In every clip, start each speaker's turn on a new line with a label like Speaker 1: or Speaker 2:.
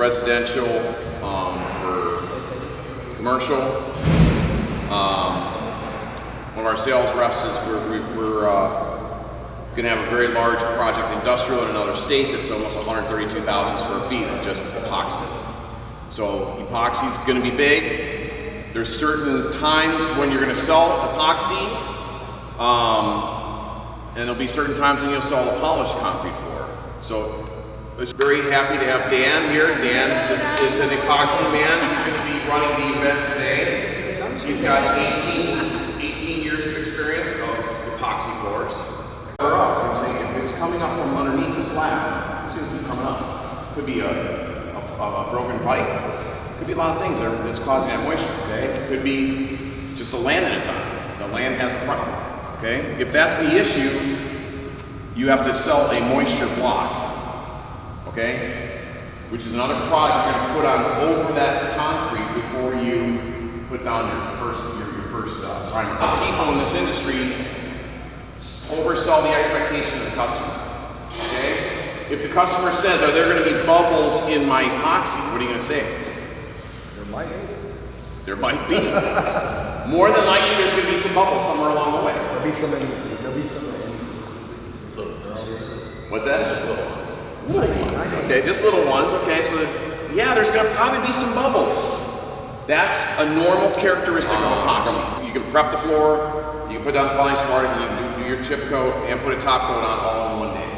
Speaker 1: residential, for commercial. One of our sales reps is we're going to have a very large project industrial in another state that's almost 132,000 square feet of just epoxy. So epoxy is going to be big. There's certain times when you're going to sell epoxy, and there'll be certain times when you'll sell a polished concrete floor. So I'm very happy to have Dan here. Dan is an epoxy man. He's going to be running the event today. He's got 18 years of experience of epoxy floors. If it's coming up from underneath the slab, it's going to keep coming up. Could be a broken pipe. Could be a lot of things that's causing that moisture. Okay, it could be just the land that it's on. The land has a problem. Okay, if that's the issue, you have to sell a moisture block. Okay, which is another product you're going to put on over that concrete before you put down your first primer. People in this industry oversell the expectation of the customer. Okay? If the customer says, are there going to be bubbles in my epoxy? What are you going to say?
Speaker 2: There might be.
Speaker 1: There might be. More than likely there's going to be some bubbles somewhere along the way.
Speaker 2: There'll be some
Speaker 1: What's that?
Speaker 3: Just little ones.
Speaker 1: Little ones. Okay, just little ones. Okay, so yeah, there's going to probably be some bubbles. That's a normal characteristic of epoxy. You can prep the floor, you can put down the polish part, and you can do your chip coat and put a top coat on all in one day.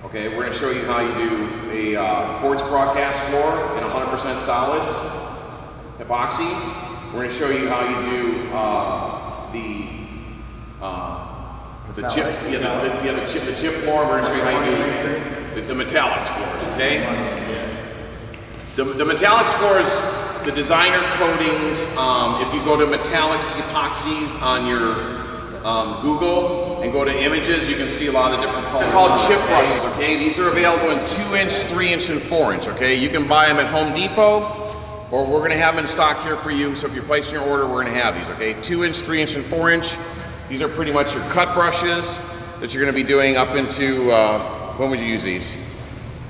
Speaker 1: Okay, we're going to show you how you do a quartz broadcast floor in 100% solids epoxy. We're going to show you how you do the chip floor. We're going to show you how you do the metallics floors. Okay, the metallics floors. The designer coatings, if you go to metallics epoxies on your Google and go to images, you can see a lot of the different colors. They're called chip brushes, okay? These are available in 2-inch, 3-inch, and 4-inch, okay? You can buy them at Home Depot, or we're gonna have them in stock here for you. So if you're placing your order, we're gonna have these, okay? 2-inch, 3-inch, and 4-inch. These are pretty much your cut brushes that you're gonna be doing up into, when would you use these?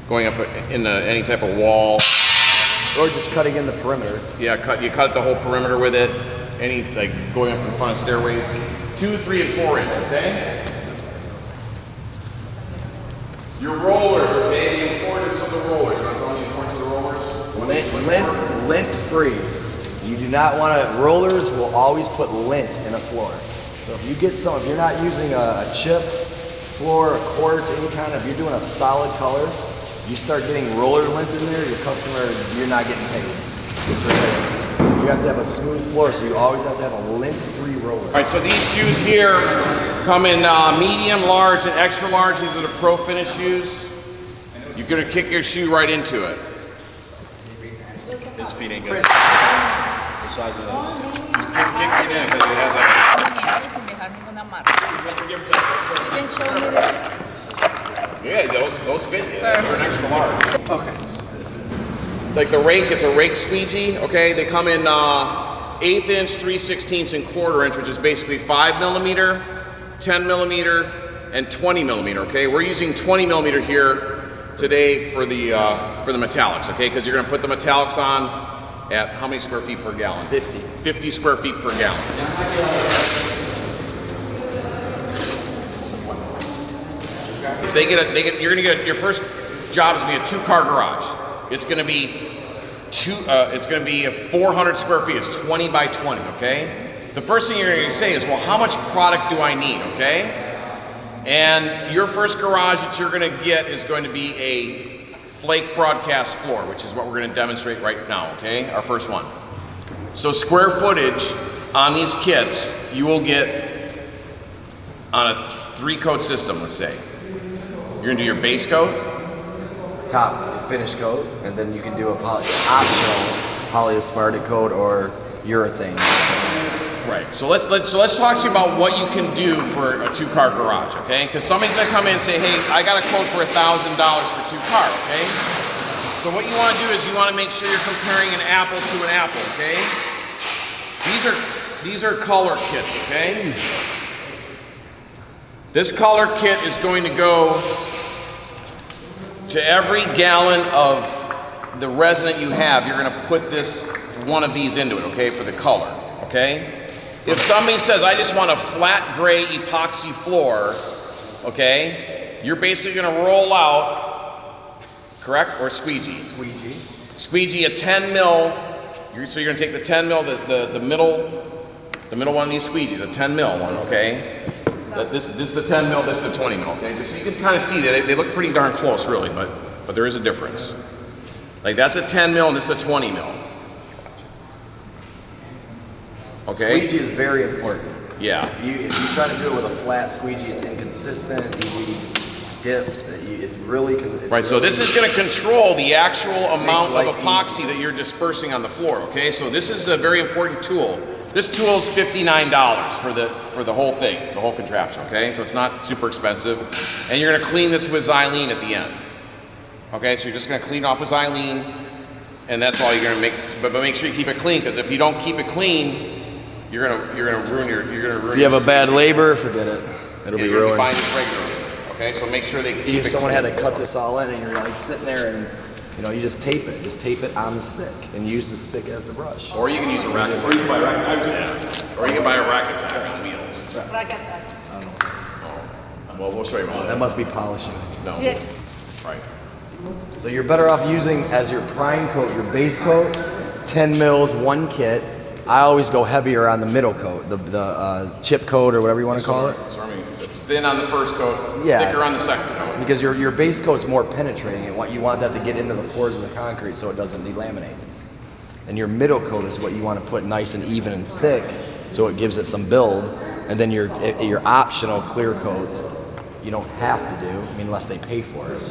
Speaker 1: Going up in any type of wall.
Speaker 2: Or just cutting in the perimeter.
Speaker 1: Yeah, you cut the whole perimeter with it. Like going up in front of stairways. 2, 3, and 4-inch, okay? Your rollers, okay? The importance of the rollers. You want to tell me the importance of the rollers?
Speaker 2: Lint free. You do not want to, rollers will always put lint in a floor. So if you get if you're not using a chip floor, a quartz, any kind of, you're doing a solid color, you start getting roller lint in there, your customer, you're not getting paid. You have to have a smooth floor, so you always have to have a lint-free roller.
Speaker 1: All right, so these shoes here come in medium, large, and extra large. These are the Pro Finish shoes. You're gonna kick your shoe right into it.
Speaker 3: His feet ain't good. The size of those.
Speaker 1: Just kick it in because it has that. Yeah, those fit you. They're an extra large.
Speaker 4: Okay.
Speaker 1: Like the rake, it's a rake squeegee, okay? They come in 1/8 inch, 3/16, and 1/4 inch, which is basically 5 millimeter, 10 millimeter, and 20 millimeter, okay? We're using 20 millimeter here today for the metallics, okay? Because you're gonna put the metallics on at how many square feet per gallon?
Speaker 2: 50.
Speaker 1: 50 square feet per gallon. So you're gonna get, your first job is gonna be a 2-car garage. It's gonna be a 400 square feet. It's 20 by 20, okay? The first thing you're gonna say is, well, how much product do I need, okay? And your first garage that you're gonna get is going to be a flake broadcast floor, which is what we're gonna demonstrate right now, okay? Our first one. So square footage on these kits, you will get on a 3-coat system, let's say. You're gonna do your base coat,
Speaker 2: Top finish coat, and then you can do a optional polyaspartic coat or urethane.
Speaker 1: Right. So let's talk to you about what you can do for a 2-car garage, okay? Because somebody's gonna come in and say, hey, I got a quote for $1,000 for 2-car, okay? So what you want to do is you want to make sure you're comparing an apple to an apple, okay? These are color kits, okay? This color kit is going to go to every gallon of the resin that you have, you're gonna put one of these into it, okay, for the color, okay? If somebody says, I just want a flat gray epoxy floor, okay, you're basically gonna roll out, correct, or squeegee? Squeegee a 10 mil, so you're gonna take the 10 mil, the middle one of these squeegees, a 10 mil one, okay? This is the 10 mil, this is the 20 mil, okay? Just so you can kind of see that they look pretty darn close, really, but there is a difference. Like that's a 10 mil and this is a 20 mil. Okay?
Speaker 2: Squeegee is very important.
Speaker 1: Yeah.
Speaker 2: If you try to do it with a flat squeegee, it's inconsistent. You dips. It's really
Speaker 1: right. So this is going to control the actual amount of epoxy
Speaker 2: easy
Speaker 1: that you're dispersing on the floor. Okay. So this is a very important tool. This tool is $59 for the whole thing, the whole contraption. Okay. So it's not super expensive, and you're going to clean this with xylene at the end. Okay. So you're just going to clean off with xylene, and that's all you're going to make. But make sure you keep it clean, because if you don't keep it clean, you're gonna ruin your.
Speaker 2: If you have a bad labor, forget it. It'll be ruined.
Speaker 1: Buying this regularly. Okay, so make sure they keep
Speaker 2: if someone had to cut this all in, and you're like sitting there, and you just tape it. Just tape it on the stick, and use the stick as the brush.
Speaker 1: Or you can use a racket. Or you can buy a racket tack on wheels.
Speaker 5: But I got that.
Speaker 2: I don't know.
Speaker 1: Oh. Well, we'll show you one.
Speaker 2: That must be polishing.
Speaker 1: No.
Speaker 5: Yeah.
Speaker 1: Right.
Speaker 2: So you're better off using as your prime coat, your base coat, 10 mils, one kit. I always go heavier on the middle coat, the chip coat or whatever you want to call it.
Speaker 1: So I mean, it's thin on the first coat,
Speaker 2: Yeah.
Speaker 1: thicker on the second coat.
Speaker 2: Because your base coat's more penetrating, and you want that to get into the pores of the concrete so it doesn't delaminate. And your middle coat is what you want to put nice and even and thick, so it gives it some build. And then your optional clear coat, you don't have to do, I mean, unless they pay for it.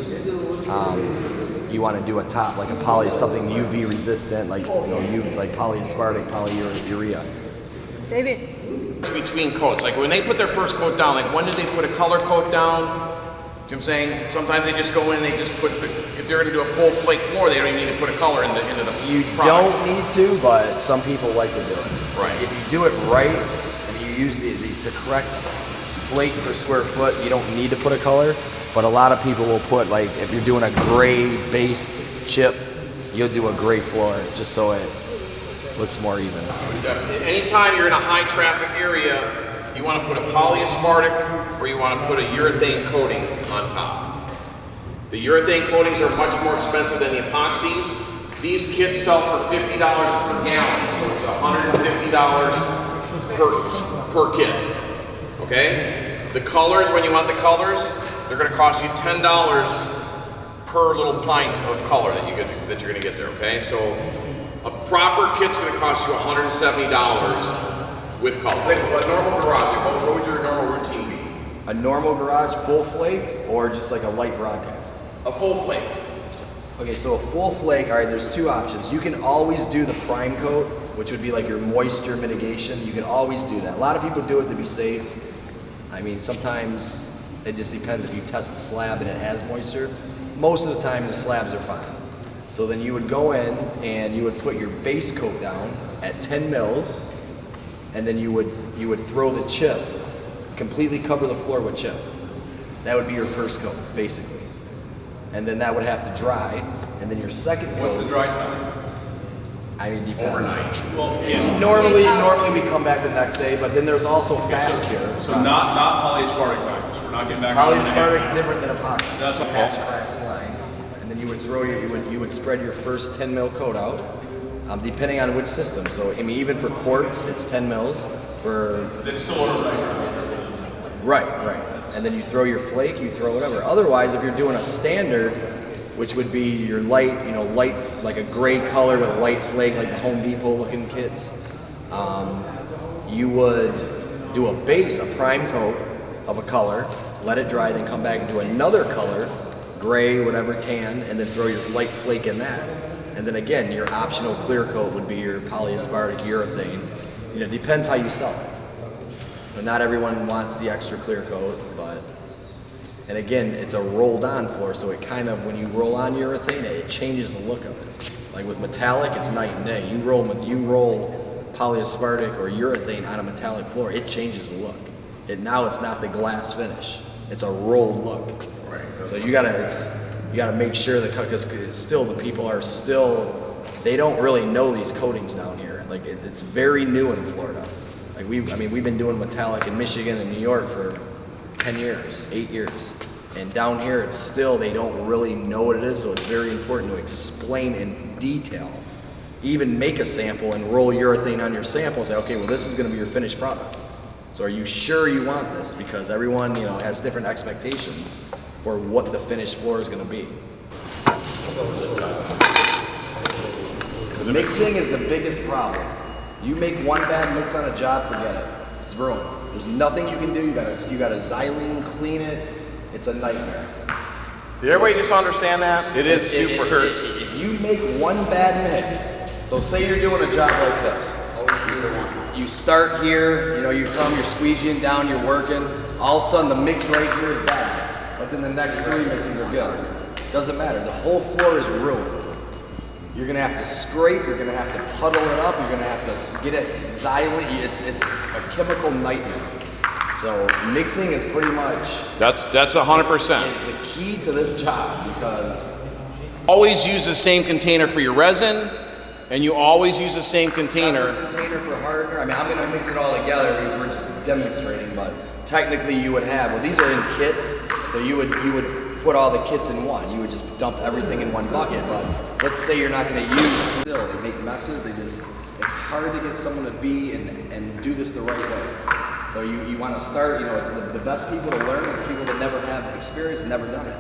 Speaker 2: You want to do a top, like something UV resistant, like like polyaspartic, polyurea.
Speaker 5: David.
Speaker 1: It's between coats. Like when they put their first coat down, like when did they put a color coat down? Do you know what I'm saying? Sometimes they just go in and they just put, if they're going to do a full flake floor, they don't even need to put a color into the
Speaker 2: You
Speaker 1: product.
Speaker 2: don't need to, but some people like to do it.
Speaker 1: Right.
Speaker 2: If you do it right, and you use the correct flake per square foot, you don't need to put a color. But a lot of people will put, like, if you're doing a gray-based chip, you'll do a gray floor just so it looks more even.
Speaker 1: Definitely. Anytime you're in a high-traffic area, you want to put a polyaspartic or you want to put a urethane coating on top. The urethane coatings are much more expensive than the epoxies. These kits sell for $50 per gallon, so it's $150 per kit. Okay? The colors, when you want the colors, they're going to cost you $10 per little pint of color that you're going to get there. Okay, so a proper kit's going to cost you $170 with color. A normal garage, what would your normal routine be?
Speaker 2: A normal garage full flake or just like a light broadcast?
Speaker 1: A full flake.
Speaker 2: Okay, so a full flake, all right, there's two options. You can always do the prime coat, which would be like your moisture mitigation. You can always do that. A lot of people do it to be safe. I mean, sometimes it just depends if you test the slab and it has moisture. Most of the time the slabs are fine. So then you would go in and you would put your base coat down at 10 mils, and then you would throw the chip, completely cover the floor with chip. That would be your first coat, basically. And then that would have to dry, and then your second coat.
Speaker 3: What's the dry time?
Speaker 2: I mean, depends.
Speaker 3: Overnight. Well, yeah.
Speaker 2: Normally we come back the next day, but then there's also fast cure.
Speaker 3: So not polyaspartic times. We're not getting back on
Speaker 2: Polyaspartic's different than epoxy.
Speaker 3: That's okay.
Speaker 2: Patch cracks and lines, and then you would throw you would spread your first 10 mil coat out, depending on which system. So I mean, even for quartz, it's 10 mils. For
Speaker 3: It's still overnight.
Speaker 2: right, and then you throw your flake, you throw whatever. Otherwise, if you're doing a standard, which would be your light, like a gray color with a light flake, like the Home Depot looking kits, you would do a base, a prime coat of a color, let it dry, then come back and do another color, gray, whatever, tan, and then throw your light flake in that. And then again, your optional clear coat would be your polyaspartic urethane. It depends how you sell it. But not everyone wants the extra clear coat, but, and again, it's a rolled on floor, so it kind of, when you roll on urethane, it changes the look of it. Like with metallic, it's night and day. You roll polyaspartic or urethane on a metallic floor, it changes the look. Now it's not the glass finish. It's a rolled look.
Speaker 1: Right.
Speaker 2: So you gotta, you got to make sure the because still the people are still, they don't really know these coatings down here. Like it's very new in Florida. Like we've been doing metallic in Michigan and New York for 10 years, 8 years. And down here it's still, they don't really know what it is, so it's very important to explain in detail. Even make a sample and roll urethane on your sample and say, okay, well this is gonna be your finished product. So are you sure you want this? Because everyone, has different expectations for what the finished floor is gonna be. Mixing is the biggest problem. You make one bad mix on a job, forget it. It's ruined. There's nothing you can do. You gotta xylene, clean it. It's a nightmare.
Speaker 1: Did everybody just understand that? It is super hurt.
Speaker 2: If you make one bad mix, so say you're doing a job like this. You start here, you come, you're squeegeeing down, you're working. All of a sudden the mix right here is bad. But then the next 3 mixes are good. Doesn't matter. The whole floor is ruined. You're gonna have to scrape, you're gonna have to puddle it up, you're gonna have to get it xylene. It's a chemical nightmare. So mixing is pretty much,
Speaker 1: That's 100%.
Speaker 2: it's the key to this job because
Speaker 1: Always use the same container for your resin, and you always use the same container.
Speaker 2: separate container for hardener. I mean, I'm gonna mix it all together because we're just demonstrating, but technically you would have, well, these are in kits, so you would put all the kits in one. You would just dump everything in one bucket, but let's say you're not gonna use, still, they make messes, it's hard to get someone to be and do this the right way. So you wanna start, it's the best people to learn is people that never have experience and never done it.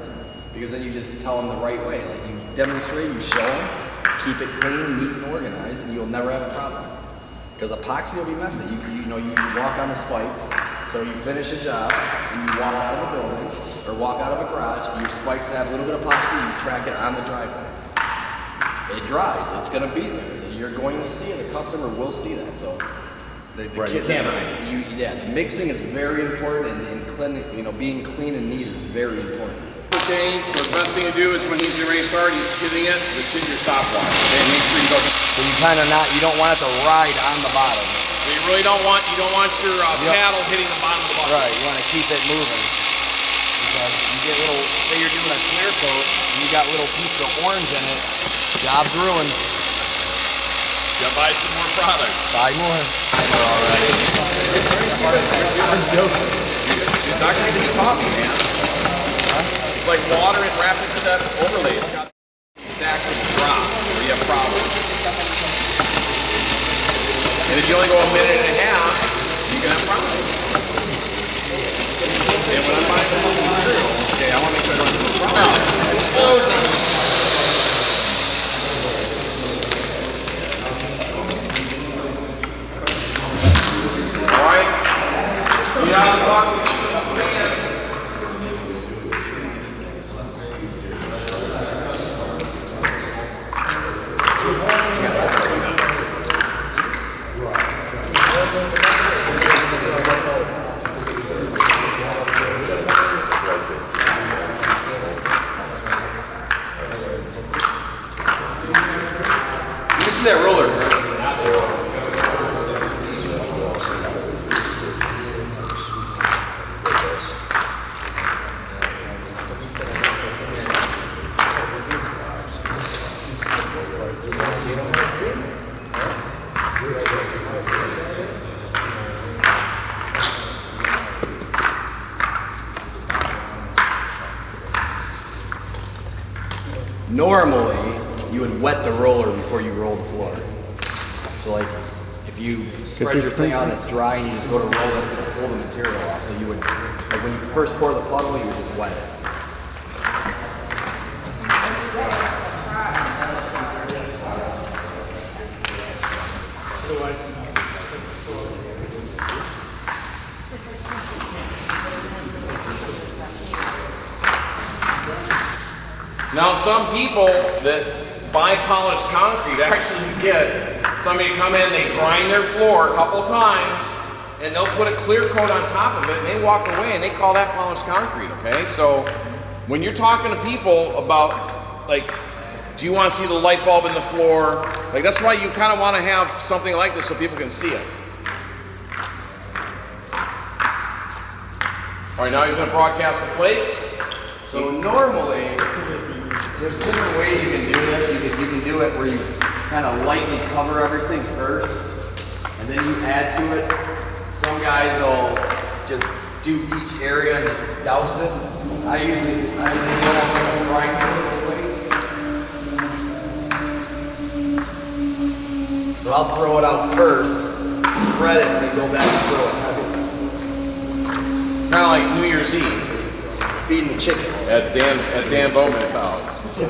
Speaker 2: Because then you just tell them the right way. Like you demonstrate, you show them, keep it clean, neat, and organized, and you'll never have a problem. Because epoxy will be messy. You walk on the spikes, so you finish a job, and you walk out of a building, or walk out of a garage, and your spikes have a little bit of epoxy, and you track it on the driveway. It dries, it's gonna be there. You're going to see it, the customer will see that. So the mixing is very important, and being clean and neat is very important.
Speaker 1: Okay, so the best thing to do is when he's getting ready to start, he's hitting it, just hit your stopwatch. Okay, make sure you
Speaker 2: So you don't want it to ride on the bottom.
Speaker 1: you really don't want your paddle hitting the bottom of the bucket.
Speaker 2: Right, you want to keep it moving. Because you get say you're doing a clear coat, and you got little pieces of orange in it, job's ruined.
Speaker 1: You gotta buy some more product.
Speaker 2: Buy more. I know already.
Speaker 1: I'm joking. It's not gonna be coffee, man. It's like water and rapid step overlay. It's got exactly drop where you have problems. And if you only go a minute and a half, you can have problems. And when I'm buying the material, okay, I want to make sure I don't have a problem. All right. You have to talk to the man.
Speaker 2: This is that roller. Normally, you would wet the roller before you roll the floor. So like, if you spread your thing out and it's dry and you just go to roll, that's gonna pull the material off. So you would, like when you first pour the puddle, you would just wet it.
Speaker 1: Now, some people that buy polished concrete actually get somebody to come in, they grind their floor a couple times, and they'll put a clear coat on top of it, and they walk away, and they call that polished concrete, okay? So, when you're talking to people about, like, do you want to see the light bulb in the floor? Like, that's why you kind of want to have something like this so people can see it. All right, now he's going to broadcast the flakes.
Speaker 2: So normally, There's different ways you can do this. You can do it where you kind of lightly cover everything first, and then you add to it. Some guys will just do each area and just douse it. I usually do that so I can grind it. So I'll throw it out first, spread it, and then go back and throw it heavy.
Speaker 1: Kind of like New Year's Eve
Speaker 2: Feeding the chickens.
Speaker 1: at Dan Bowman's house. Oh,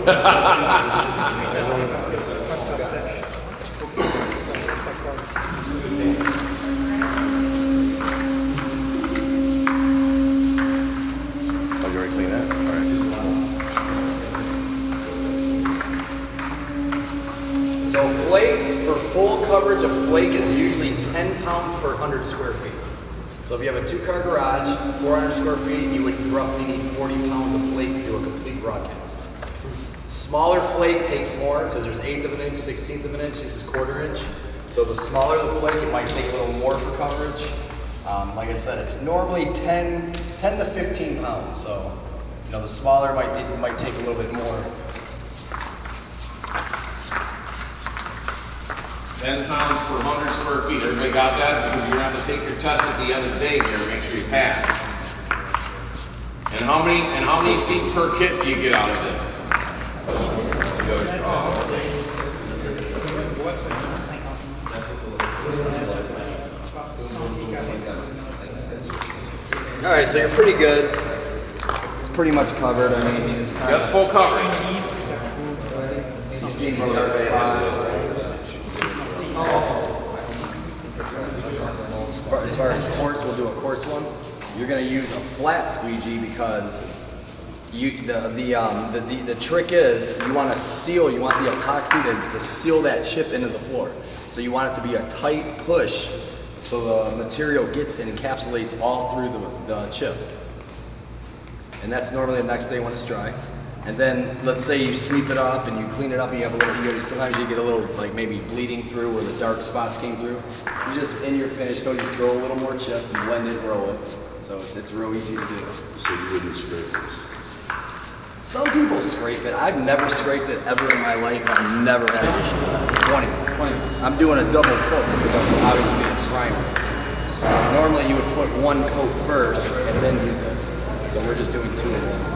Speaker 1: you already cleaned that? All right.
Speaker 2: So flake, for full coverage, a flake is usually 10 pounds per 100 square feet. So if you have a 2-car garage, 400 square feet, you would roughly need 40 pounds of flake to do a complete broadcast. Smaller flake takes more because there's 1/8 of an inch, 1/16 of an inch, this is 1/4 inch. So the smaller the flake, it might take a little more for coverage. Like I said, it's normally 10 to 15 pounds. So, you know, the smaller it might take a little bit more.
Speaker 1: 10 pounds per 100 square feet. Everybody got that? Because you're going to have to take your test at the end of the day here to make sure you pass. And how many feet per kit do you get out of this?
Speaker 2: All right, so you're pretty good. It's pretty much covered. I mean, it's
Speaker 1: That's full coverage.
Speaker 2: you've seen the dark spots. As far as quartz, we'll do a quartz one. You're gonna use a flat squeegee because the trick is you want to seal. You want the epoxy to seal that chip into the floor. So you want it to be a tight push, so the material gets and encapsulates all through the chip. And that's normally the next day when it's dry. And then let's say you sweep it up and you clean it up and you have a little, sometimes you get a little like maybe bleeding through where the dark spots came through. You just, in your finish coat, just throw a little more chip and blend it and roll it. So it's real easy to do.
Speaker 4: So you wouldn't scrape this?
Speaker 2: Some people scrape it. I've never scraped it ever in my life. I've never had an issue. 20. I'm doing a double coat because obviously it's primer. So normally you would put one coat first and then do this. So we're just doing 2 in 1.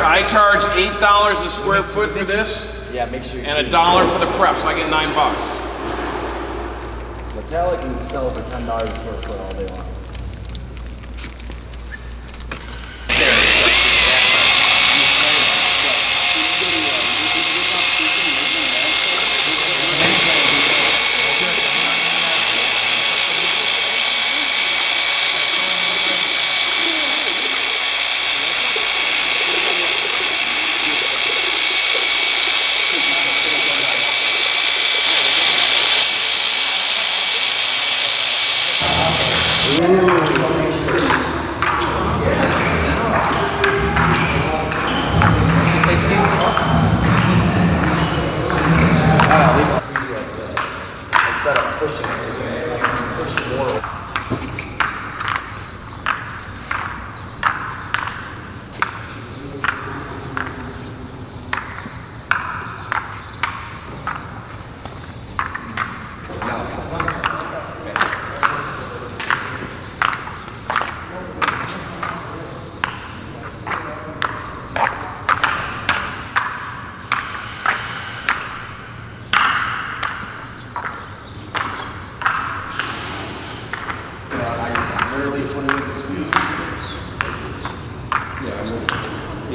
Speaker 1: I charge $8 a square foot for this,
Speaker 2: Yeah, make sure you
Speaker 1: and $1 for the prep, so I get $9.
Speaker 2: Metallic can sell for $10 a square foot all day long.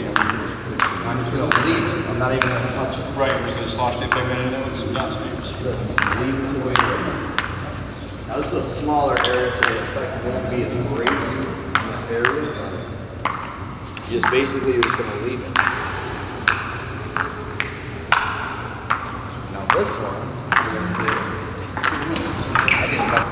Speaker 2: I'm just gonna leave it. I'm not even gonna touch it.
Speaker 3: Right, we're just gonna slosh the pigment in it when it's done.
Speaker 2: So just leave this the way it is. Now this is a smaller area, so the effect won't be as great in this area. But you just basically, you're just gonna leave it. Now this one, you're gonna do. I didn't know.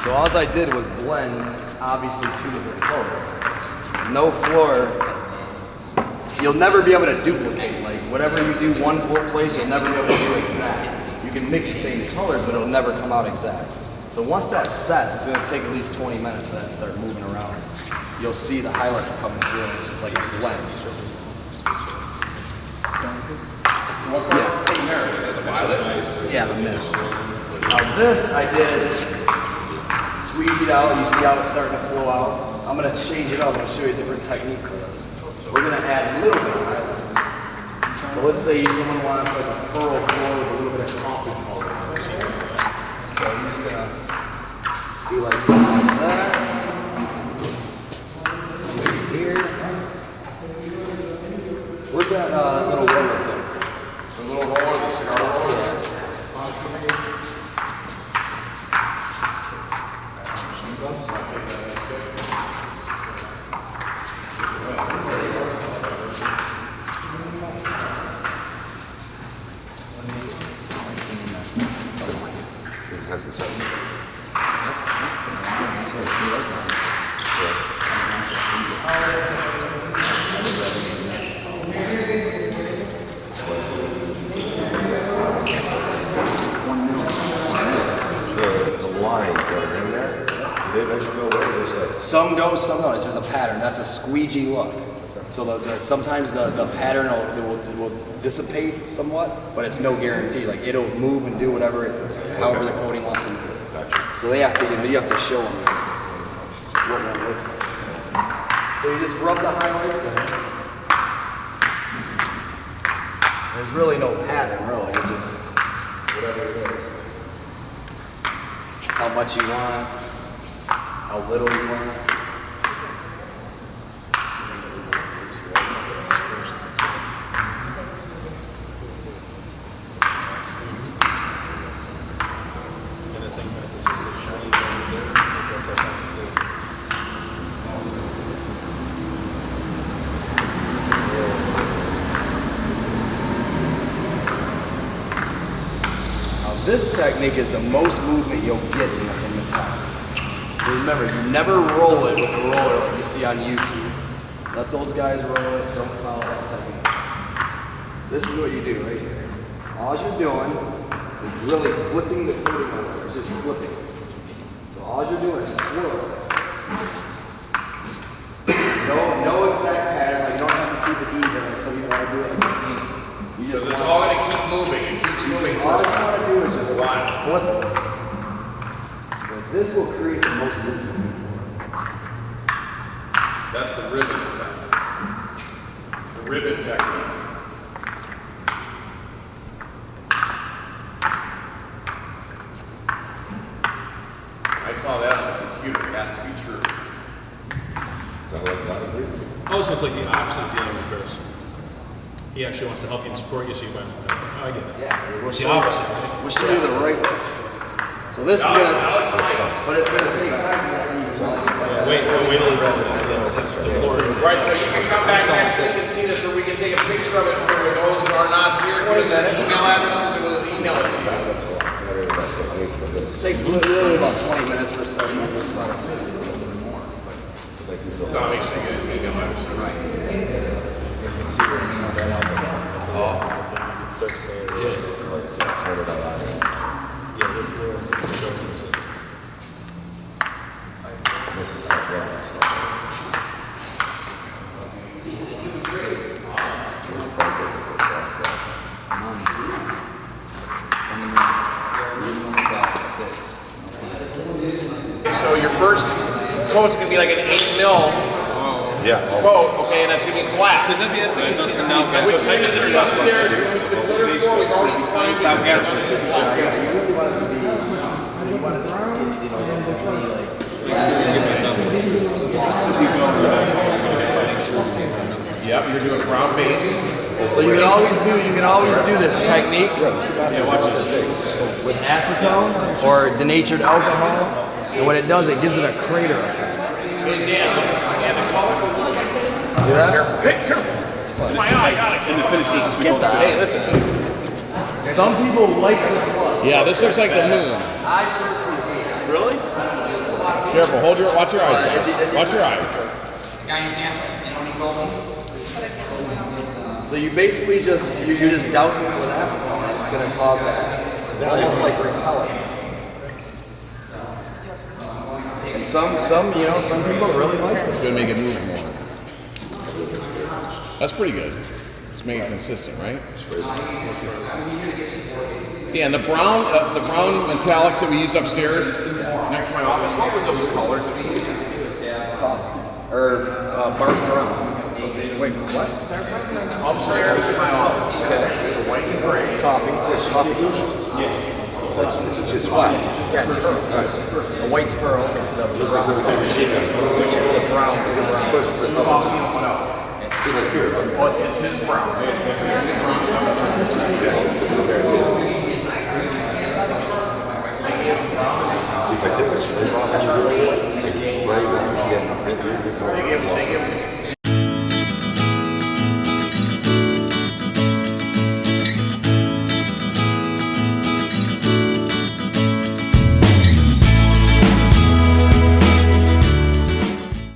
Speaker 2: So all I did was blend, obviously, 2 different colors. No floor, you'll never be able to duplicate. Like whatever you do one place, you'll never be able to do exact. You can mix the same colors, but it'll never come out exact. So once that sets, it's gonna take at least 20 minutes for that to start moving around. You'll see the highlights coming through, and it's just like a blend.
Speaker 1: What color is putting there? Is it the violet?
Speaker 2: Yeah, the mist. Now this I did squeeze it out. You see how it's starting to flow out. I'm gonna change it up. I'm gonna show you a different technique for this. We're gonna add a little bit of highlights. So let's say someone wants like a pearl floor with a little bit of coffee color. So I'm just gonna do like something like that. Right here. Where's that little roller thing?
Speaker 1: The little roller, the cigar roller.
Speaker 2: Some go, some don't. It's just a pattern. That's a squeegee look. So sometimes the pattern will dissipate somewhat, but it's no guarantee. Like it'll move and do whatever, however the coating wants to move. So they have to, you have to show them what one looks like. So you just rub the highlights in. There's really no pattern, really. It's just whatever it is. How much you want, how little you want. This technique is the most movement you'll get in the top. So remember, you never roll it with a roller like you see on YouTube. Let those guys roll it, don't follow that technique. This is what you do right here. All you're doing is really flipping the coating on there. It's just flipping. So all you're doing is swirl it. flip it. So this will create the most lift for you.
Speaker 1: That's the ribbon effect. The ribbon technique. I saw that on the computer. It has to be true.
Speaker 3: Oh, so it's like the opposite of dealing with Chris. He actually wants to help you and support you, so you might. Oh, I get that.
Speaker 2: Yeah, we'll
Speaker 3: It's the
Speaker 2: show you,
Speaker 3: opposite, right?
Speaker 2: we'll show you the right way. So this is gonna, but it's gonna take time for that to even
Speaker 3: Yeah, wait till he's on the floor.
Speaker 1: Right, so you can come back next week and see this, or we can take a picture of it for those that are not here. Give us an email addresses and we'll email it to you.
Speaker 2: It takes literally about 20 minutes for some.
Speaker 1: No, make sure you get his email address. Right. So your first coat's gonna be like an 8 mil coat, okay, and that's gonna be black.
Speaker 3: Does that be a thing?
Speaker 1: Which is upstairs, you're gonna do the glitter floor, we've already planned. Stop guessing. Yep, you're doing brown base.
Speaker 2: So you can always do this technique with acetone or denatured alcohol, and what it does, it gives it a crater effect.
Speaker 1: Hey, Dan, the color.
Speaker 2: See that?
Speaker 1: Hey, careful. It's my eye, got it. In the finishes.
Speaker 2: Get that.
Speaker 1: Hey, listen.
Speaker 2: Some people like this look.
Speaker 1: Yeah, this looks like the moon.
Speaker 2: I personally hate it.
Speaker 1: Really? Careful, watch your eyes, guys. Watch your eyes.
Speaker 2: So you basically you're just dousing it with acetone, and it's going to cause that almost like repellent. And some people really like it.
Speaker 1: It's gonna make it move more. That's pretty good. Let's make it consistent, right? Dan, the brown metallics that we used upstairs next to my office, what was those colors that we used?
Speaker 2: Coffee or bark brown. Wait, what?
Speaker 1: Upstairs in my office.
Speaker 2: Okay.
Speaker 1: The white and gray.
Speaker 2: Coffee. Yeah. It's flat. Yeah. The white's pearl, and the brown's which is the brown.
Speaker 1: Coffee and what else? Oh, it's his brown. They give